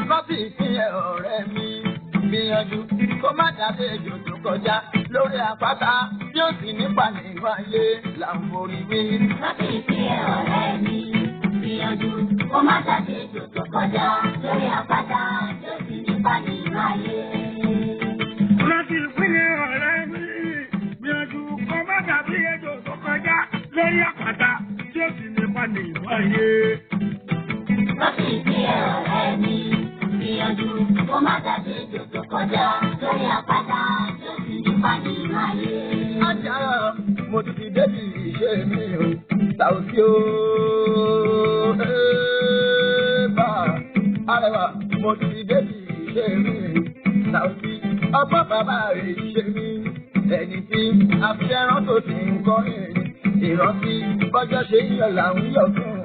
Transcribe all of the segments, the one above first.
Kọ́bí ìpínlẹ̀ ọ̀rẹ́ mi gbìyànjú kó má dàbí ejò tó kọjá lórí àpáta bí ó sì nípa nínú ayé là ń borí wí. Kọ́bí ìpínlẹ̀ ọ̀rẹ́ mi gbìyànjú kó má dàbí ejò tó kọjá lórí àpáta bí ó sì nípa nínú ayé. Kọ́bí ìpínlẹ̀ ọ̀rẹ́ mi gbìyànjú kó má dàbí ejò tó kọjá lórí àpáta bí ó sì nípa nínú ayé. Kọ́bí ìpínlẹ̀ ọ̀rẹ́ mi gbìyànjú kó má dàbí ejò tó kọjá lórí àpáta bí ó sì nípa nínú ayé. Ajá mo ti débi ìṣe mi o, Saoty o, bá arẹwà mo ti débi ìṣe mi, Saoty ọgbọ́n bàbá rẹ̀ ṣe mí, ẹni tí afẹ́ràn tó ti ń kọrin ìrántí bọ́jọ́ ṣe ń yọ là ń yọ fún un.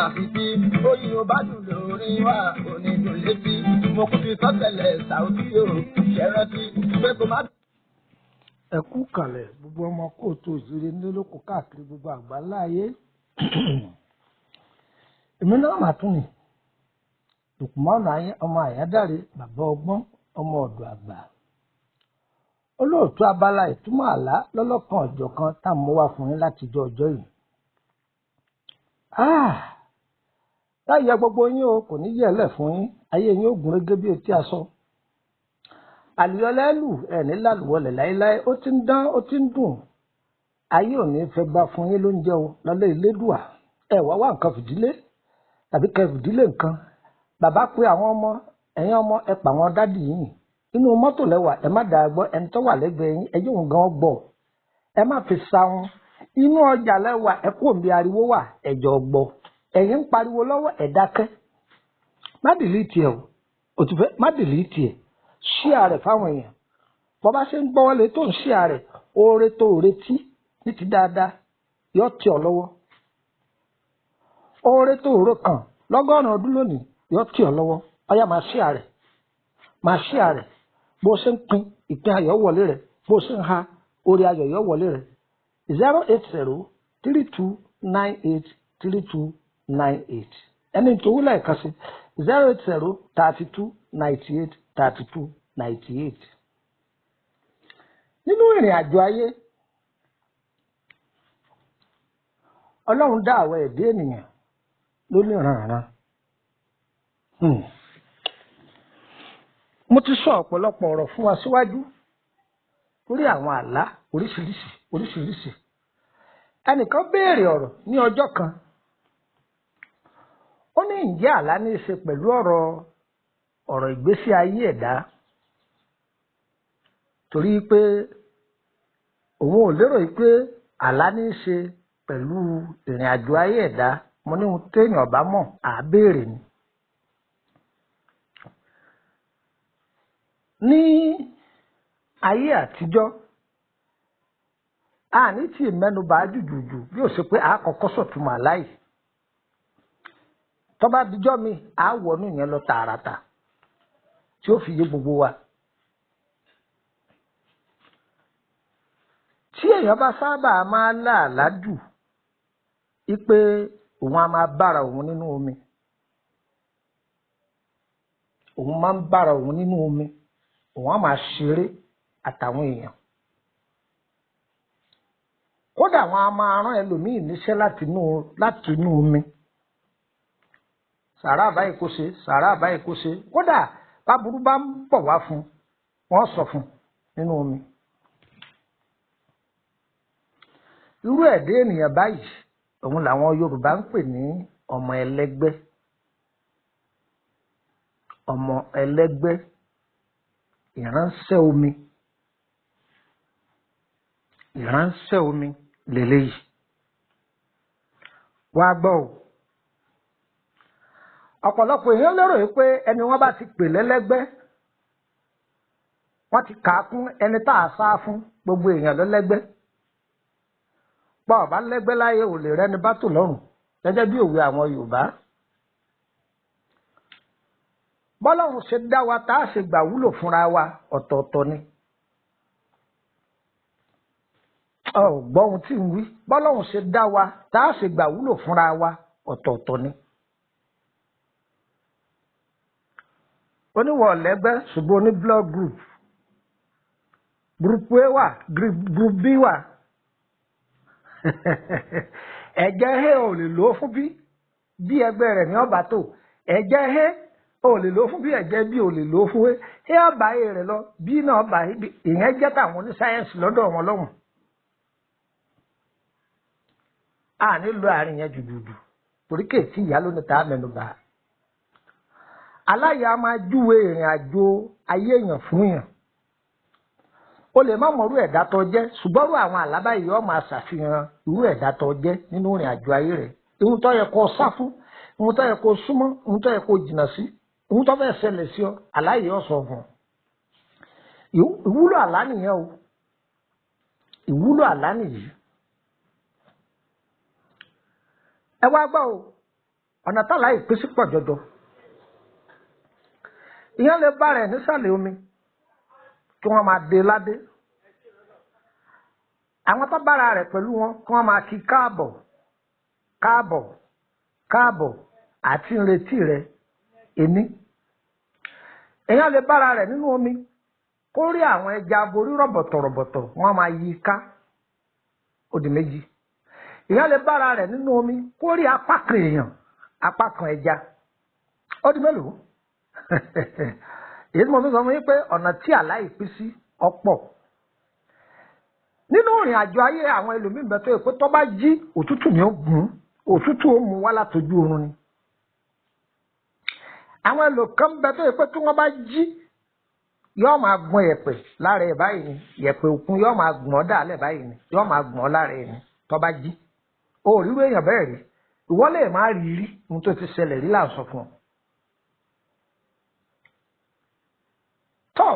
Àfi tí oyin ò bá dùn lórí wa onídùn létí mo kú fi sọ́tẹ̀lẹ̀ Saoty o ṣẹ́rántí pé kò má. Ẹ kú kalẹ̀ gbogbo ọmọ kóòtù òjìrè nílòkù káàkiri gbogbo àgbáńlá ayé. Èmi náà mà tún ni Lùkùmánù ọmọ Àyádáre bàbá ọgbọ́n ọmọ ọ̀dọ̀ àgbà. Olóòtú abala ìtumọ̀ àlá lọ́lọ́kan ọ̀jọ̀kan tá a mú wá fún yín látijọ́ ọjọ́ yìí. Láyé gbogbo yín o kò ní yẹ̀lẹ̀ fún yín, ayé yín ó gún régé bí etí aṣọ. Àlùyọlẹ́lù ẹ̀ní lálùwọlẹ̀ láéláé ó ti ń dán ó ti ń dùn. Ayé ò ní fẹ́ gbà fún yín lóúnjẹ o lọ́lẹ́ ìlédùà. Ẹ wá wá nǹkan fìdílé tàbí kẹ fìdílé nǹkan. Bàbá pe àwọn ọmọ ẹ̀yin ọmọ ẹ pa àwọn dádì yín. Inú mọ́tò lẹ́wà ẹ má dàá gbọ́ ẹni tó wà lẹ́gbẹ̀ẹ́ yín ẹjọ́ òun gan gbọ́. Ẹ má fi sáwọn. Inú ọjà lẹ́wà ẹ kó òǹbí ariwo wà ẹ̀jọ̀ gbọ́. Ẹ̀yin ń pariwo lọ́wọ́ ẹ dákẹ́. Má dìlítì ẹ̀ o. Òtúfẹ́ má dìlítì ẹ̀. Ṣíà rẹ̀ fáwọn èèyàn. Bọ́ bá ṣe ń gbọ́ wọlé tó ń ṣíà rẹ̀ oore tó retí ní ti dáadáa yóò tì ọ́ lọ́wọ́. Oore tó rò kàn lọ́gọ́rùn-ún ọdún lónìí yóò tì ọ́ lọ́wọ́. Ọyá máa ṣíà rẹ̀. Máa ṣíà rẹ̀. Bó ṣe ń pín ìpín ayọ̀ wọlé rẹ̀. Bó ṣe ń ha oore ayọ̀ yóò wọlé rẹ̀. 08032983298. Ẹni tó wúlẹ̀ kan sí 08032983298. Nínú ìrìn àjò ayé Ọlọ́run dá àwọn ẹ̀dá ènìyàn lóníranran. Mo ti sọ ọ̀pọ̀lọpọ̀ ọ̀rọ̀ fún wa síwájú lórí àwọn àlá oríṣiríṣi. Ẹnìkan béèrè ọ̀rọ̀ ní ọjọ́ kan. Ó ní ǹjẹ́ àlá ní í ṣe pẹ̀lú ọ̀rọ̀ ìgbésí ayé ẹ̀dá? Torí pé òun ò lérò pé àlá ní í ṣe pẹ̀lú ìrìn àjò ayé ẹ̀dá. Mo ní ohun téèyàn bá mọ̀ á béèrè ni. Ní ayé àtijọ́ a ní tí mẹ́nubà jùjùjù bí ó ṣe pé a kọ́kọ́ sọ̀túnmọ̀ àlá yìí. Tó bá dijọ́ mi a wọnú yẹn lọ tààràtà tí ó fi yé gbogbo wa. Tí èèyàn bá sábà máa láàlá jù wípé òun á máa bára òun nínú omi. Òun máa ń bára òun nínú omi. Òun á máa ṣeré àtàwọn èèyàn. Kódà wọn a máa rán ẹlòmíì níṣẹ́ láti inú omi. Sàrá àbáyé kó ṣe, sàrá àbáyé kó ṣe. Kódà báburú bá ń bọ̀ wá fún wọn sọ fún nínú omi. Irú ẹ̀dá ènìyàn báyìí òun làwọn Yorùbá ń pè ní ọmọ ẹlẹ́gbẹ́. Ọmọ ẹlẹ́gbẹ́ ìránṣẹ́ omi. Ìránṣẹ́ omi lélẹ́yìí. Wá gbọ́ o. Ọ̀pọ̀lọpọ̀ èèyàn lérò pé ẹni wọ́n bá ti pè lẹ́lẹ́gbẹ́ wọ́n ti kà á kún ẹni tá a sá fún gbogbo èèyàn lọ́lẹ́gbẹ́. Bá ọ̀bá lẹ́gbẹ́ láyé ò lè rẹ́ni bá tò lọ́rùn gẹ́gẹ́ bí òwe àwọn Yorùbá. bọ́lọ́run ṣe dá wa tá a ṣe gbà wúlò fúnra wa ọ̀tọ̀ọ̀tọ̀ ni. gbọ́ ohun tí ń wí bọ́lọ́run ṣe dá wa tá a ṣe gbà wúlò fúnra wa ọ̀tọ̀ọ̀tọ̀ ni. oníwọ̀ lẹ́gbẹ́ ṣùgbọ́n oní blood group group A wà group B wà ẹ̀jẹ̀ A ò lè lò ó fún bí ẹgbẹ́ rẹ̀ ní ọba tó ẹ̀jẹ̀ A ò lè lò ó fún bí ẹ̀jẹ̀ B ò lè lò ó fún A ọba A rẹ̀ lọ B náà ọba ìyẹn jẹ́ táwọn oní sáyẹ́ǹsì lọ́dọ̀ wọn lọ́hùn. a nílò àárín yẹn jùjùjù torí kéètì ìyá lónìí tá a mẹ́nu bà. aláya máa júwe ìrìn àjò ayé èèyàn fún yàn. o lè má mọ̀rú ẹ̀dá tó jẹ́ ṣùgbọ́n rú àwọn àlábá yìí ó máa ṣàfihàn irú ẹ̀dá tó jẹ́ nínú ìrìn àjò ayé rẹ̀. ohun tó yẹ kó sá fún ohun tó yẹ kó súnmọ́ ohun tó yẹ kó jìnnà sí ohun tó fẹ́ ṣẹlẹ̀ sí ọ aláyè ó sọ fún ọ. ìwúlò àlá nìyẹn o ìwúlò àlá nìyí. ẹ wá gbọ́ o ọ̀nà tálà ìpínsí pọ̀ jọjọ. ìyẹn lè bá rẹ̀ nísàlẹ̀ omi kí wọ́n máa dé ládé. àwọn tó bára rẹ̀ pẹ̀lú wọn kí wọ́n máa kí káàbọ̀ káàbọ̀ káàbọ̀ àti ìrètí rẹ̀ èní. ìyẹn lè bára rẹ̀ nínú omi kó rí àwọn ẹja aborí rọ̀bọ̀tọ̀rọ̀bọ̀tọ̀ wọ́n máa yí ká ó di méjì. ìyẹn lè bára rẹ̀ nínú omi kó rí apá kan èèyàn apá kan ẹja ó di mélòó. èyí tí mo fi sọ fún yín pé ọ̀nà tí àlá ìpín sí ọ̀pọ̀ nínú ìrìn àjò ayé àwọn ẹlòmíín bẹ tó yẹ pé tó bá jí òtútù ni ó gùn òtútù ó mú wá látojú oorun ni. àwọn ẹlòkan bẹ tó yẹ pé tí wọ́n bá jí yóò máa gbọ̀n yẹ̀pẹ̀ lára ẹ̀ báyìí ni yẹ̀pẹ̀ òkun yóò máa gbọ̀n ọ́ dàlẹ̀ báyìí ni yóò máa gbọ̀n ọ́ lára ẹ̀ ni tó bá jí. o ò ríru èèyàn bẹ́ẹ̀ rí ìwọ lè má rí rí ohun tó ti ṣẹlẹ̀ rí là ń sọ fún ọ. tọ́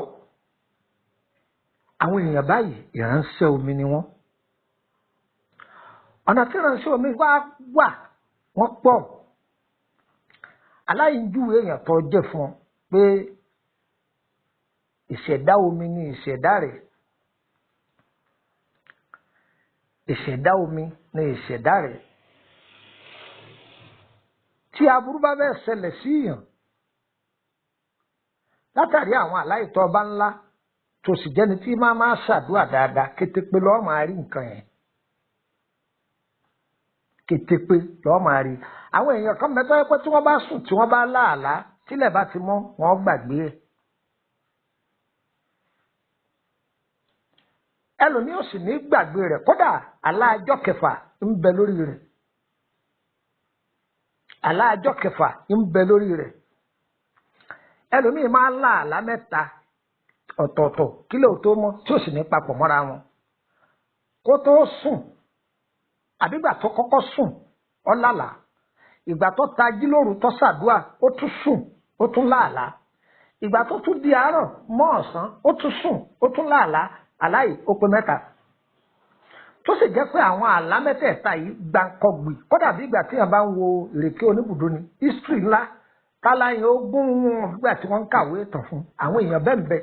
àwọn èèyàn báyìí ìránṣẹ́ omi ni wọ́n. ọ̀nà tí ìránṣẹ́ omi wá wà wọ́n pọ̀. aláìjúwe èèyàn tó jẹ́ fún ọ pé ìṣẹ̀dá omi ni ìṣẹ̀dá rẹ̀. ìṣẹ̀dá omi ni ìṣẹ̀dá rẹ̀. tí aburú bá bẹ́ẹ̀ ṣẹlẹ̀ sí èèyàn látàrí àwọn aláìtọ́ ọba ńlá tó sì jẹ́ni tí máa ṣàdúrà dáadáa kétépe lọ́ọ́ máa rí nǹkan yẹn kétépe lọ́ọ́ máa rí. àwọn èèyàn kan mẹ́tọ́ pé tí wọ́n bá sùn tí wọ́n bá láàlá tílẹ̀ bá ti mọ́ wọ́n gbàgbé ẹ̀. ẹlòmíì ò sì ní gbàgbé rẹ̀ kódà aláàjọ kẹfà ń bẹ lórí rẹ̀ aláàjọ kẹfà ń bẹ lórí rẹ̀. ẹlòmíì máa lá àlá mẹ́ta ọ̀tọ̀ọ̀tọ̀ kí ló tó mọ́ tí ò sì ní papọ̀ mọ́ra wọn kó tó sùn àbígbà tó kọ́kọ́ sùn ó lálàá ìgbà tó tají lóru tó ṣàdúà ó tún sùn ó tún láàlá ìgbà tó tún di àárọ̀ mọ́ ọ̀sán ó tún sùn ó tún láàlá aláì ó pé mẹ́ta tó sì jẹ́ pé àwọn àlá mẹ́tẹ̀ẹ̀ta yìí gbàǹkọ̀gbì kódà bí ìgbà tí èèyàn bá ń wo ìrèké oníbùdó ni history ńlá táláyìn ogún wọn nígbà tí wọ́n ń kàwé ìtàn fún àwọn èèyàn bẹ́ẹ̀ ń bẹ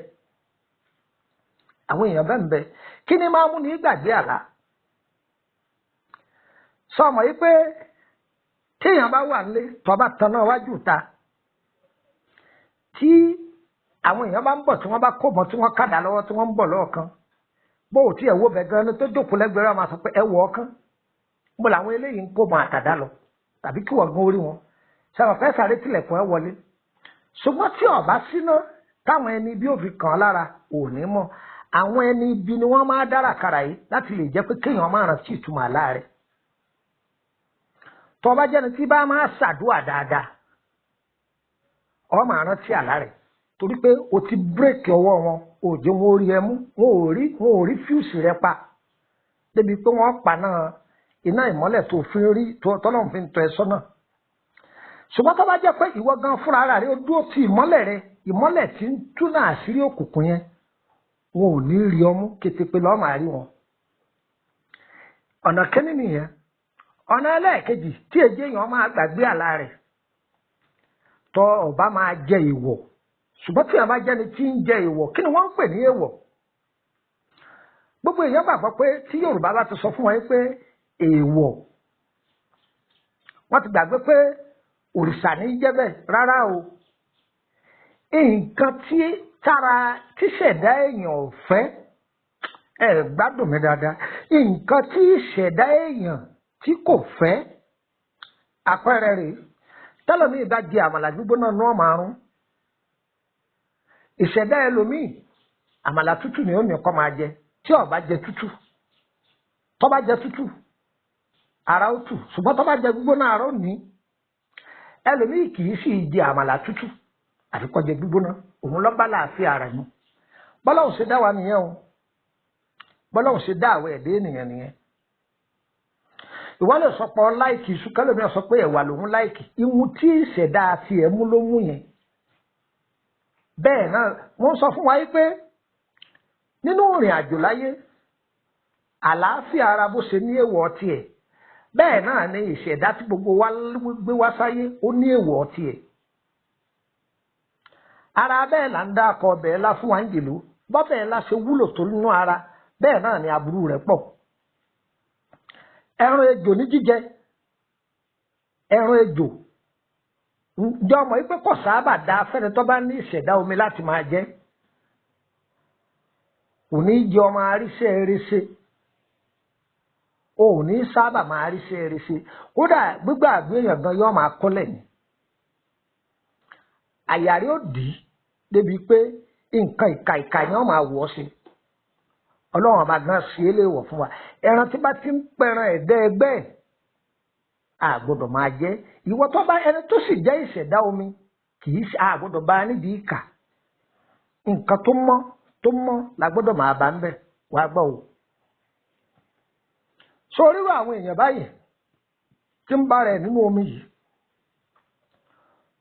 àwọn èèyàn bẹ́ẹ̀ ń bẹ kí ni máa mú ní gbàgbé àlá sọmọ yìí pé téèyàn bá wà nílé tó bá tanná wájú ta tí àwọn èèyàn bá ń bọ̀ tí wọ́n bá kó mọ́ tí wọ́n kàdá lọ́wọ́ tí wọ́n ń bọ̀ lọ́ọ̀kan bó o tí ẹ̀ wo bẹ̀ gan-an tó jókòó lẹ́gbẹ̀rẹ́ wọn máa sọ pé ẹ wọ̀ ọ́kán mo làwọn eléyìí ń kó mọ́ àtàdá lọ tàbí kí wọ́n gan orí wọn sọ̀rọ̀ fẹ́ sáré tilẹ̀kùn ẹ wọlé ṣùgbọ́n tí ọ̀bá síná táwọn ẹni bí ó fi kàn án lára ò ní mọ̀ àwọn ẹni ibi ni wọ́n máa dára kàrà yìí láti lè jẹ́ pé kéèyàn máa rántí ìtumọ̀ àlá rẹ̀ tó bá jẹ́ni tí bá máa ṣàdúà dáadáa ó máa rántí àlá rẹ̀ torí pé o ti bírèkì ọwọ́ wọn ò jẹ́ wọn ó rí ẹ mú wọn ò rí fíùsì rẹ pa débi pé wọ́n pa náà iná ìmọ́lẹ̀ tó fi rí tọ́lọ́run fi ń tọ́ ẹ sọ́nà ṣùgbọ́n tó bá jẹ́ pé ìwọ gan fúnra rẹ̀ ó dúró ti ìmọ́lẹ̀ rẹ ìmọ́lẹ̀ tí ń túnà àṣírí òkùnkùn yẹn wọn ò ní rí ọmú kétépe lọ́ọ́ máa rí wọn. ọ̀nà kínní nìyẹn ọ̀nà ẹlẹ́ẹ̀kejì tí èjì èèyàn máa gbàgbé àlá rẹ̀ tọ́ ọba máa jẹ ìwọ̀ ṣùgbọ́n tí a bá jẹ́ni tí ń jẹ èèwọ̀ kí ni wọ́n ń pè ní èèwọ̀ gbogbo èèyàn gbàgbọ́ pé tí Yorùbá bá ti sọ fún wọn pé èèwọ̀ wọ́n ti gbàgbé pé òrìṣà ní jẹ́ bẹ́ẹ̀ rárá o nǹkan tí ṣẹ̀dá èèyàn ò fẹ́ ẹ gbádùn mi dáadáa nǹkan tí ṣẹ̀dá èèyàn tí kò fẹ́ àpẹẹrẹ rẹ̀ tẹ́lọ̀mí ìbá jẹ àmàlà gbígbóná ní ọmọ àrùn ìṣẹ̀dá ẹlòmíì àmàlà tútù ni ó ní kó máa jẹ tí ó bá jẹ tútù tó bá jẹ tútù ara ó tù ṣùgbọ́n tó bá jẹ gbígbóná ara ó ní ẹlòmíì kì í sì jẹ àmàlà tútù àfi kó jẹ gbígbóná òun ló bá láàfin ara mu bọ́lá ò ṣe dá wa nìyẹn o bọ́lá ò ṣe dá àwọn ẹ̀dẹ́ ènìyàn nìyẹn ìwọ lè sọ pé ọ láìkì iṣu kẹlẹ́mi sọ pé ẹ̀wà lòun láìkì ìwọ̀n tí ìṣẹ̀dá àti ẹ̀mú ló mú yẹn bẹ́ẹ̀ náà wọ́n sọ fún wa yìí pé nínú ìrìn àjò láyé àlàáfíà ara bó ṣe ní èèwọ̀ tiẹ̀ bẹ́ẹ̀ náà ni ìṣẹ̀dá tí gbogbo wa gbé wá sáyé ó ní èèwọ̀ tiẹ̀ ara bẹ́ẹ̀ là ń dá akọ ọbẹ̀ ńlá fún wa ń jèlú bọ́bẹ̀ ńlá ṣe wúlò tó nínú ara bẹ́ẹ̀ náà ni aburú rẹ̀ pọ̀ ẹran ejò ní jíjẹ ẹran ejò ǹjẹ́ ọmọ yìí pé kò sábà dá fẹ́ni tó bá ní ìṣẹ̀dá omi láti máa jẹ kò ní jẹ ọmọ aríṣẹ́ eréṣe ò ní sábà máa ríṣẹ́ eréṣe kódà gbígbà àgbéyàn gan yóò máa kọ́lẹ̀ ni àyàrí ó dì í débi pé nǹkan ìka ni wọ́n máa wọ̀ ọ́ sí ọlọ́run ọba gan sí eléwọ̀ fún wa ẹran tí bá ti ń pẹran ẹ̀dẹ́ ẹgbẹ́ ẹ̀ àgbọ́dọ̀ máa jẹ ìwọ tó bá ẹni tó sì jẹ́ ìṣẹ̀dá omi kì í ṣe àgbọ́dọ̀ bá nídìí ìkà nǹkan tó mọ́ la gbọ́dọ̀ máa bá ń bẹ̀ wá gbọ́ o. so oríwọ àwọn èèyàn báyìí tí ń bá rẹ̀ nínú omi yìí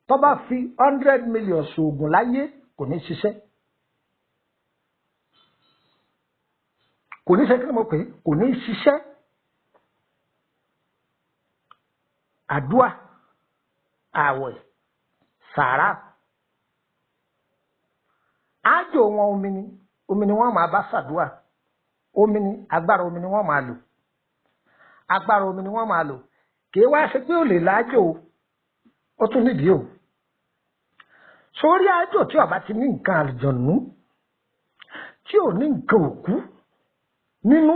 tó bá fi 100 million ṣoògùn láyé kò ní ṣiṣẹ́ kò ní ṣe kí ni mo pè é kò ní ṣiṣẹ́ àdúà àwẹ̀ sàárà ájò wọn omi ni wọ́n máa bá ṣàdúà omi ni agbára omi ni wọ́n máa lò agbára omi ni wọ́n máa lò kìí wá ṣe pé ó lè láàjò ó tún nídìí o sórí ájò tí ó bá ti ní nǹkan àlùjọ̀nù tí ò ní nǹkan òkú nínú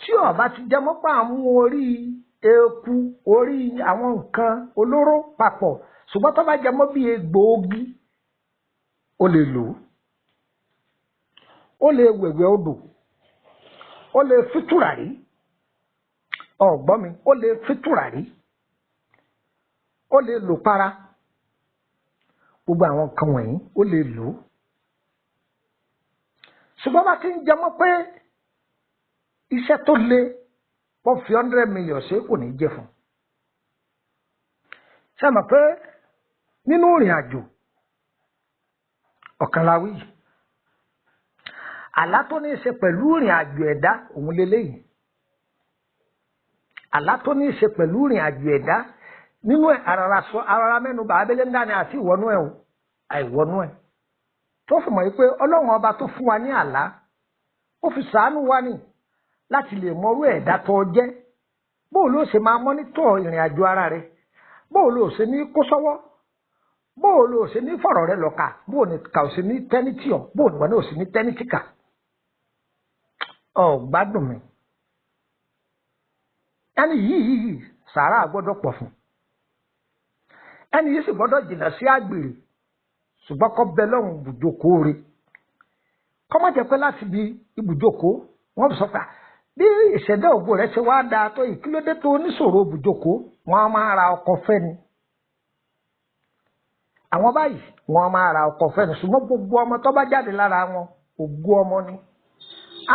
tí ó bá ti jẹ́ mọ́pá mú orí eku orí àwọn nǹkan olóró papọ̀ ṣùgbọ́n tó bá jẹ́ mọ́ bí egbòogi ó lè lò ó lè wẹ̀wẹ̀ odò ó lè fi tùràrí ọ̀gbọ́n mi ó lè fi tùràrí ó lè lò para gbogbo àwọn nǹkan wọ̀nyí ó lè lò ṣùgbọ́n bá ti ń jẹ́ mọ́ pé iṣẹ́ tó le wọ́n fi 100 million ṣe kò ní jẹ́ fún ṣe mọ̀ pé nínú ìrìn àjò ọ̀kan la wí àlá tó ní í ṣe pẹ̀lú ìrìn àjò ẹ̀dá òun lélẹ́yìn àlá tó ní í ṣe pẹ̀lú ìrìn àjò ẹ̀dá nínú ẹ̀ arara mẹ́nu bá abẹ́lé ńlá ni àti ìwọ́nú ẹ̀ o àìwọ́nú ẹ̀ tó fi mọ̀ pé ọlọ́run ọba tó fún wa ní àlá ó fi ṣàánú wa ní láti lè mọrú ẹ̀dá tó jẹ́ bóò ló ṣe máa mọ́nítọ̀ ìrìn àjò ara rẹ̀ bóò ló ṣe ní kó sọ́wọ́ bóò ló ṣe ní fọ̀rọ̀ rẹ̀ lọ́ka bóò ní kà ó ṣe ní tẹ́nítì ọ̀ bóò ní wọn ò ṣe ní tẹ́nítì kà ọ̀ gbádùn mi ẹni yìí sàárà gbọ́dọ̀ pọ̀ fún ẹni yìí sì gbọ́dọ̀ jìnnà sí àgbèrè ṣùgbọ́n kọ́ bẹ lọ́hùn ibùjókòó rẹ̀ kọ́ má jẹ́ pé láti bí ibùjókòó wọ́n sọ pé bí ìṣẹ̀dá ògbó rẹ̀ ṣe wá dáa tó yìí kí ló dé tó oníṣòro ibùjókòó wọ́n á máa ra ọkọ̀ fẹ́ ni àwọn báyìí wọ́n á máa ra ọkọ̀ fẹ́ ni ṣùgbọ́n gbogbo ọmọ tó bá jáde lára wọn ògo ọmọ ni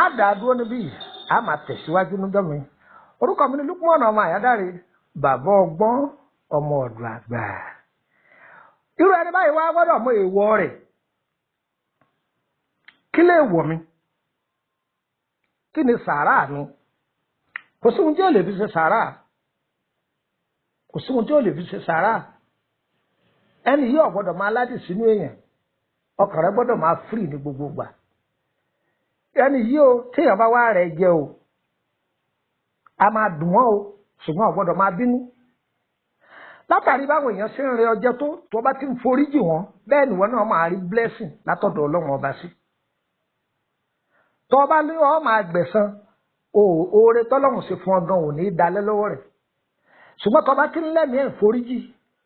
á dàá dúró níbí yìí á máa tẹ̀síwájú níjọ́ mi orúkọ mi ni Lukman ọmọ Àyádáre bàbá ọgbọ́n ọmọ ọ̀dọ̀ àgbà irú ẹni báyìí wá gbọ́dọ̀ mọ èèwọ̀ rẹ̀ kí lè wọ̀ mi kí ni sàárà mi kò sí ohun tí ó lè fi ṣe sàárà kò sí ohun tí ó lè fi ṣe sàárà ẹni yìí ò gbọ́dọ̀ máa ládì sínú èèyàn ọkàn rẹ gbọ́dọ̀ máa free ní gbogbo gbà ẹni yìí o téèyàn bá wá rẹ̀ jẹ o a máa dùn wọ́n o ṣùgbọ́n ò gbọ́dọ̀ máa bínú látàrí báwọn èèyàn ṣe ń rẹ ọjọ́ tó bá ti ń foríjì wọn bẹ́ẹ̀ nìwọ náà máa rí blessing látọ̀dọ̀ Ọlọ́run ọba sí tó bá lé ọ máa gbẹ̀san oore tọ́lọ́run ṣe fún ọ gan ò ní í dalẹ̀ lọ́wọ́ rẹ̀ ṣùgbọ́n tó bá ti ń lẹ́mìí ẹ̀ foríjì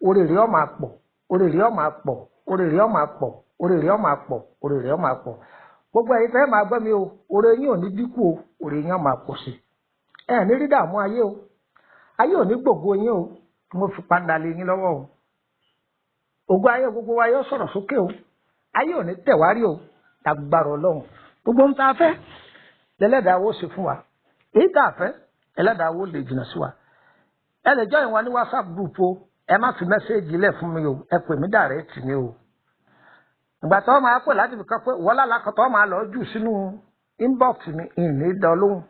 oore rẹ̀ ó máa pọ̀ oore rẹ̀ ó máa pọ̀ oore rẹ̀ ó máa pọ̀ oore rẹ̀ ó máa pọ̀ oore rẹ̀ ó máa pọ̀ gbogbo ẹ̀yin fẹ́ máa gbọ́ mi o oore yín ò ní dínkù o oore yín ó máa pọ̀ sí ẹ ní rí dààmú ayé o ayé ò ní gbògo yín o mo fi padà lé yín lọ́wọ́ o ògo ayé gbogbo wa yóò sọ̀rọ̀ sókè o ayé ò ní tẹ̀wárí o lágbára Ọlọ́run gbogbo ń ta fẹ́ lẹ́lẹ́dàá wo ṣe fún wa èyí tá a fẹ́ ẹlẹ́dàá wo lè jìnnà sí wa ẹ lè join wa ní WhatsApp group o ẹ má fi mẹ́sẹ́ẹ̀jì lẹ̀ fún mi o ẹ pè mí direct ni o ìgbà tó máa pè láti fi kan pé wọ́n lálákọ̀tọ́ máa lọ jù sínú inbox mi ìní dán lóhùn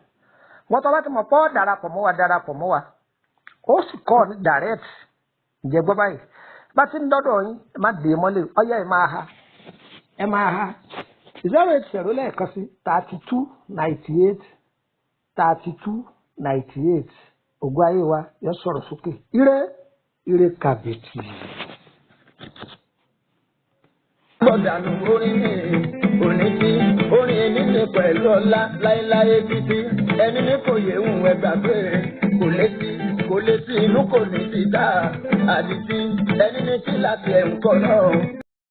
wọ́n tọ́ bá ti mọ̀ pọ́ darapọ̀ mọ́ wa ó sì kọ́ ní direct ǹjẹ́ gbọ́ báyìí bá ti ń dọ́dọ̀ yín ẹ má dè é mọ́lẹ̀ ọyá ẹ máa ha 080 lẹ́ẹ̀kan sí 32 98 32 98 ògo ayé wa yọ sọ̀rọ̀ sókè ire kàbìtì. gbọ́dànù orin mi òní tí orin ẹni ní pẹ̀lú ọlá láéláé títí ẹni ní kò yẹ ń ẹgbà pé kò létí inú kò ní ti dá àdìsí ẹni ní kí láti ẹ̀ ń kọ́ náà.